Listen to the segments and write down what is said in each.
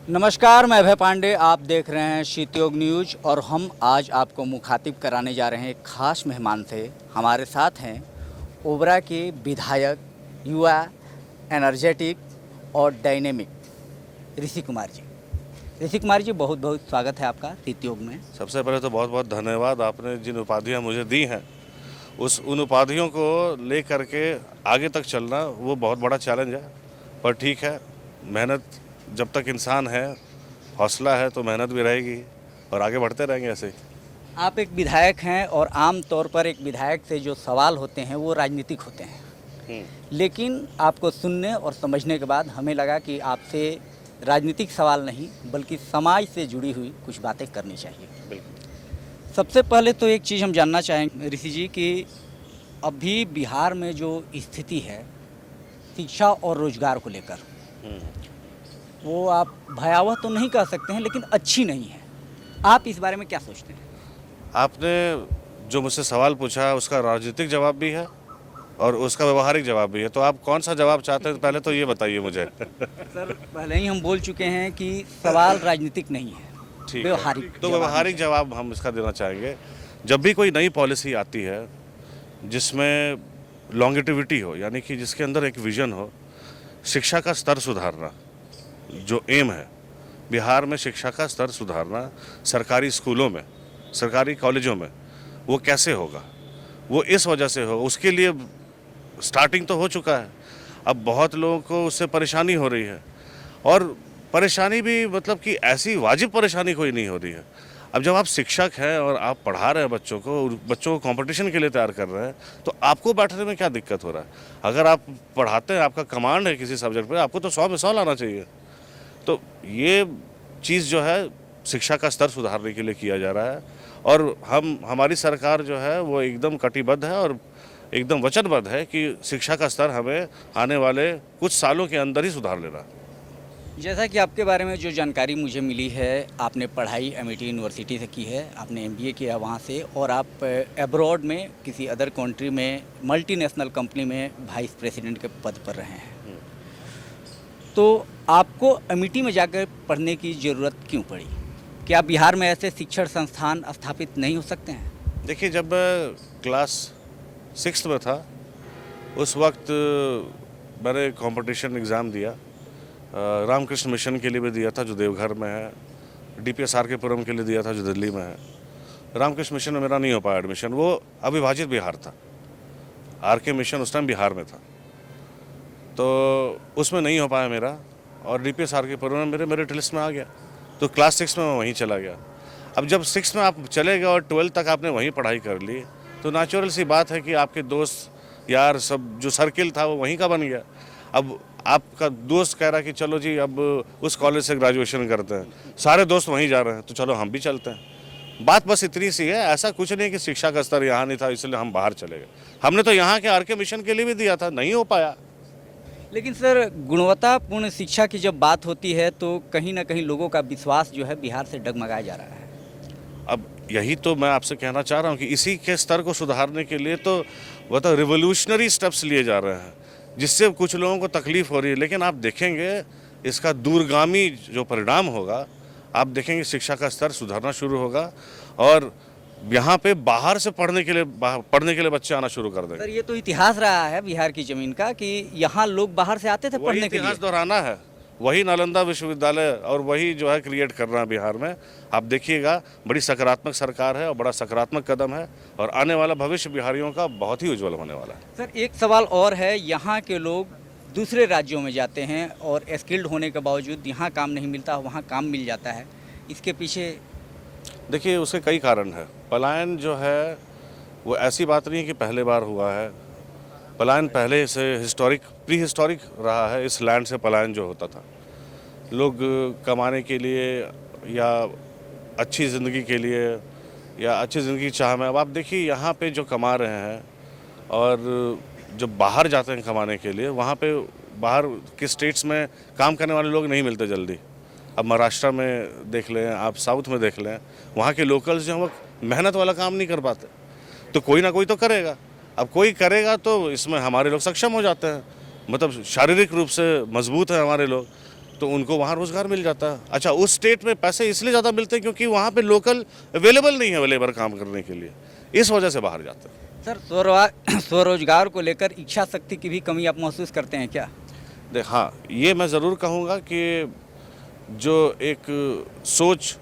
नमस्कार, मैं अभय पांडे। आप देख रहे हैं शीतयोग न्यूज और हम आज आपको मुखातिब कराने जा रहे हैं एक खास मेहमान से। हमारे साथ हैं ओबरा के विधायक, युवा, एनर्जेटिक और डायनेमिक ऋषि कुमार जी। ऋषि कुमार जी, बहुत बहुत स्वागत है आपका शीतयोग में। सबसे पहले तो बहुत बहुत धन्यवाद। आपने जिन उपाधियां मुझे दी हैं उन उपाधियों को ले करके आगे तक चलना वो बहुत बड़ा चैलेंज है, पर ठीक है। मेहनत जब तक इंसान है, हौसला है, तो मेहनत भी रहेगी और आगे बढ़ते रहेंगे ऐसे ही। आप एक विधायक हैं और आम तौर पर एक विधायक से जो सवाल होते हैं वो राजनीतिक होते हैं, लेकिन आपको सुनने और समझने के बाद हमें लगा कि आपसे राजनीतिक सवाल नहीं बल्कि समाज से जुड़ी हुई कुछ बातें करनी चाहिए। बिल्कुल। सबसे पहले तो एक चीज़ हम जानना चाहेंगे ऋषि जी कि अभी बिहार में जो स्थिति है शिक्षा और रोजगार को लेकर, वो आप भयावह तो नहीं कह सकते हैं लेकिन अच्छी नहीं है। आप इस बारे में क्या सोचते हैं? आपने जो मुझसे सवाल पूछा उसका राजनीतिक जवाब भी है और उसका व्यवहारिक जवाब भी है, तो आप कौन सा जवाब चाहते हैं पहले तो ये बताइए मुझे। सर, पहले ही हम बोल चुके हैं कि सवाल राजनीतिक नहीं है, ठीक व्यवहारिक है, तो व्यवहारिक जवाब हम इसका देना चाहेंगे। जब भी कोई नई पॉलिसी आती है जिसमें लॉन्गेटिविटी हो, यानी कि जिसके अंदर एक विजन हो, शिक्षा का स्तर सुधारना जो एम है, बिहार में शिक्षा का स्तर सुधारना सरकारी स्कूलों में, सरकारी कॉलेजों में, वो कैसे होगा? वो इस वजह से होगा, उसके लिए स्टार्टिंग तो हो चुका है। अब बहुत लोगों को उससे परेशानी हो रही है और परेशानी भी मतलब कि ऐसी वाजिब परेशानी कोई नहीं हो रही है। अब जब आप शिक्षक हैं और आप पढ़ा रहे हैं बच्चों को कंपटीशन के लिए तैयार कर रहे हैं, तो आपको बैठने में क्या दिक्कत हो रहा है? अगर आप पढ़ाते हैं, आपका कमांड है किसी सब्जेक्ट पे, आपको तो 100 में 100 लाना चाहिए। तो ये चीज़ जो है शिक्षा का स्तर सुधारने के लिए किया जा रहा है और हमारी सरकार जो है वो एकदम कटिबद्ध है और एकदम वचनबद्ध है कि शिक्षा का स्तर हमें आने वाले कुछ सालों के अंदर ही सुधार लेना। जैसा कि आपके बारे में जो जानकारी मुझे मिली है, आपने पढ़ाई एमिटी यूनिवर्सिटी से की है, आपने एमबीए किया वहाँ से और आप अब्रॉड में किसी अदर कंट्री में मल्टीनेशनल कंपनी में वाइस प्रेसिडेंट के पद पर रहे हैं। तो आपको एमिटी में जाकर पढ़ने की ज़रूरत क्यों पड़ी? क्या बिहार में ऐसे शिक्षण संस्थान स्थापित नहीं हो सकते हैं? देखिए, जब मैं क्लास 6 में था उस वक्त मैंने कंपटीशन एग्ज़ाम दिया। रामकृष्ण मिशन के लिए भी दिया था जो देवघर में है, डीपीएस आर के पुरम के लिए दिया था जो दिल्ली में है। रामकृष्ण मिशन में मेरा नहीं हो पाया एडमिशन, वो अविभाजित बिहार था। आर के मिशन उस टाइम बिहार में था, तो उसमें नहीं हो पाया मेरा और डीपीएस आर के पुरम में मेरिट लिस्ट में आ गया, तो क्लास 6 में मैं वहीं चला गया। अब जब 6 में आप चले गए और 12 तक आपने वहीं पढ़ाई कर ली, तो नेचुरल सी बात है कि आपके दोस्त यार सब जो सर्किल था वो वहीं का बन गया। अब आपका दोस्त कह रहा कि चलो जी अब उस कॉलेज से ग्रेजुएशन करते हैं, सारे दोस्त वहीं जा रहे हैं तो चलो हम भी चलते हैं। बात बस इतनी सी है, ऐसा कुछ नहीं कि शिक्षा का स्तर यहाँ नहीं था इसलिए हम बाहर चले गए। हमने तो यहाँ के आर के मिशन के लिए भी दिया था, नहीं हो पाया। लेकिन सर, गुणवत्तापूर्ण शिक्षा की जब बात होती है तो कहीं ना कहीं लोगों का विश्वास जो है बिहार से डगमगाया जा रहा है। अब यही तो मैं आपसे कहना चाह रहा हूँ कि इसी के स्तर को सुधारने के लिए तो मतलब रिवोल्यूशनरी स्टेप्स लिए जा रहे हैं, जिससे कुछ लोगों को तकलीफ हो रही है। लेकिन आप देखेंगे इसका दूरगामी जो परिणाम होगा, आप देखेंगे शिक्षा का स्तर सुधारना शुरू होगा और यहाँ पे बाहर से पढ़ने के लिए बच्चे आना शुरू कर देंगे। सर, ये तो इतिहास रहा है बिहार की ज़मीन का कि यहाँ लोग बाहर से आते थे पढ़ने के लिए। इतिहास दोहराना है, वही नालंदा विश्वविद्यालय और वही जो है क्रिएट करना है बिहार में। आप देखिएगा, बड़ी सकारात्मक सरकार है और बड़ा सकारात्मक कदम है और आने वाला भविष्य बिहारियों का बहुत ही उज्जवल होने वाला है। सर, एक सवाल और है, यहाँ के लोग दूसरे राज्यों में जाते हैं और स्किल्ड होने के बावजूद यहाँ काम नहीं मिलता, वहाँ काम मिल जाता है, इसके पीछे? देखिए, उसके कई कारण हैं। पलायन जो है वो ऐसी बात नहीं है कि पहले बार हुआ है। पलायन पहले से प्री हिस्टोरिक रहा है। इस लैंड से पलायन जो होता था, लोग कमाने के लिए या अच्छी ज़िंदगी के लिए या अच्छी ज़िंदगी की चाह में, अब आप देखिए यहाँ पे जो कमा रहे हैं और जो बाहर जाते हैं कमाने के लिए, वहाँ पे बाहर के स्टेट्स में काम करने वाले लोग नहीं मिलते जल्दी। अब महाराष्ट्र में देख लें, आप साउथ में देख लें, वहाँ के लोकल्स जो हैं वो मेहनत वाला काम नहीं कर पाते, तो कोई ना कोई तो करेगा। अब कोई करेगा तो इसमें हमारे लोग सक्षम हो जाते हैं, मतलब शारीरिक रूप से मजबूत है हमारे लोग, तो उनको वहाँ रोज़गार मिल जाता है। अच्छा, उस स्टेट में पैसे इसलिए ज़्यादा मिलते हैं क्योंकि वहाँ पे लोकल अवेलेबल नहीं है लेबर काम करने के लिए, इस वजह से बाहर जाते हैं। सर, स्वरोजगार को लेकर इच्छा शक्ति की भी कमी आप महसूस करते हैं क्या? हाँ, ये मैं ज़रूर कहूँगा कि जो एक सोच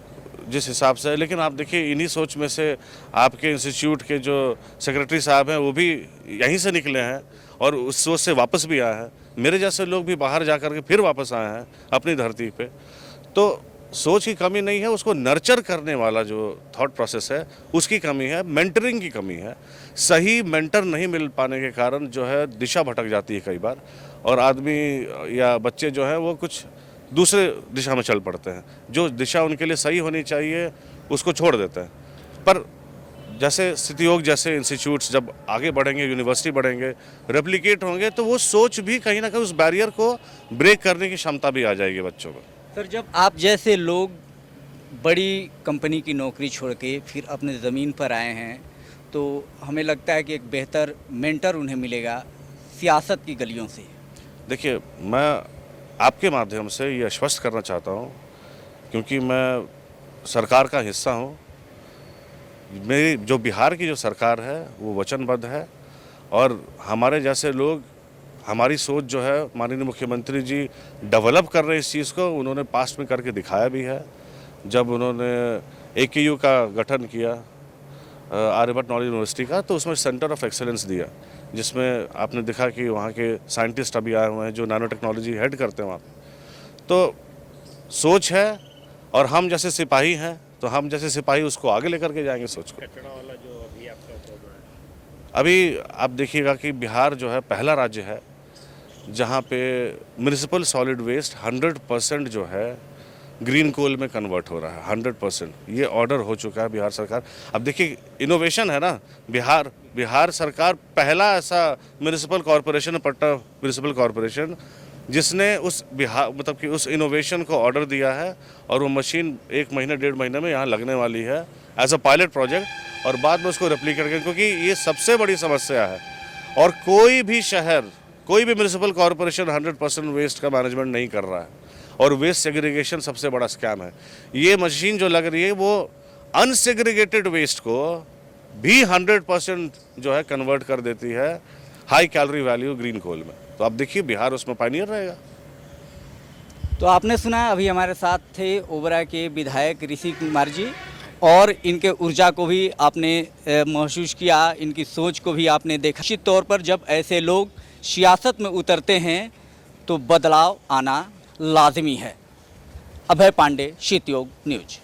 जिस हिसाब से है, लेकिन आप देखिए इन्हीं सोच में से आपके इंस्टीट्यूट के जो सेक्रेटरी साहब हैं वो भी यहीं से निकले हैं और उस सोच से वापस भी आए हैं। मेरे जैसे लोग भी बाहर जा कर के फिर वापस आए हैं अपनी धरती पे। तो सोच की कमी नहीं है, उसको नर्चर करने वाला जो थॉट प्रोसेस है उसकी कमी है, मेंटरिंग की कमी है। सही मेंटर नहीं मिल पाने के कारण जो है दिशा भटक जाती है कई बार, और आदमी या बच्चे जो हैं वो कुछ दूसरे दिशा में चल पड़ते हैं। जो दिशा उनके लिए सही होनी चाहिए उसको छोड़ देते हैं। पर जैसे स्थिति योग जैसे इंस्टीट्यूट्स जब आगे बढ़ेंगे, यूनिवर्सिटी बढ़ेंगे, रेप्लिकेट होंगे, तो वो सोच भी कहीं ना कहीं उस बैरियर को ब्रेक करने की क्षमता भी आ जाएगी बच्चों में। सर, जब आप जैसे लोग बड़ी कंपनी की नौकरी छोड़ के फिर अपने ज़मीन पर आए हैं, तो हमें लगता है कि एक बेहतर मेंटर उन्हें मिलेगा सियासत की गलियों से। देखिए, मैं आपके माध्यम से ये आश्वस्त करना चाहता हूँ, क्योंकि मैं सरकार का हिस्सा हूँ। मेरी जो बिहार की जो सरकार है वो वचनबद्ध है, और हमारे जैसे लोग, हमारी सोच जो है माननीय मुख्यमंत्री जी डेवलप कर रहे हैं इस चीज़ को। उन्होंने पास्ट में करके दिखाया भी है। जब उन्होंने AKU का गठन किया आर्यभट्ट नॉलेज यूनिवर्सिटी का, तो उसमें सेंटर ऑफ एक्सेलेंस दिया, जिसमें आपने देखा कि वहाँ के साइंटिस्ट अभी आए हुए हैं जो नैनो टेक्नोलॉजी हेड करते हैं वहाँ पे। तो सोच है, और हम जैसे सिपाही हैं तो हम जैसे सिपाही उसको आगे लेकर के जाएंगे सोच को। वाला जो अभी आपका प्रोग्राम है, अभी आप देखिएगा कि बिहार जो है पहला राज्य है जहाँ पे म्युनिसिपल सॉलिड वेस्ट 100% जो है ग्रीन कोल में कन्वर्ट हो रहा है। 100% ये ऑर्डर हो चुका है बिहार सरकार। अब देखिए, इनोवेशन है ना, बिहार सरकार पहला ऐसा म्युनिसिपल कॉरपोरेशन, पट्टा म्युनिसिपल कॉरपोरेशन, जिसने उस बिहार मतलब कि उस इनोवेशन को ऑर्डर दिया है, और वो मशीन 1 महीने 1.5 महीने में यहाँ लगने वाली है एज अ पायलट प्रोजेक्ट, और बाद में उसको रेप्लिकेट करेंगे, क्योंकि ये सबसे बड़ी समस्या है। और कोई भी शहर, कोई भी म्युनिसिपल कॉरपोरेशन 100% वेस्ट का मैनेजमेंट नहीं कर रहा है, और वेस्ट सेग्रीगेशन सबसे बड़ा स्कैम है। ये मशीन जो लग रही है वो अनसेग्रीगेटेड वेस्ट को भी 100% जो है कन्वर्ट कर देती है हाई कैलोरी वैल्यू ग्रीन कोल में। तो आप देखिए बिहार उसमें पायनियर रहेगा। तो आपने सुना, अभी हमारे साथ थे ओबरा के विधायक ऋषि कुमार जी, और इनके ऊर्जा को भी आपने महसूस किया, इनकी सोच को भी आपने देखा। निश्चित तौर पर जब ऐसे लोग सियासत में उतरते हैं तो बदलाव आना लाजमी है। अभय पांडे, शीतयोग न्यूज।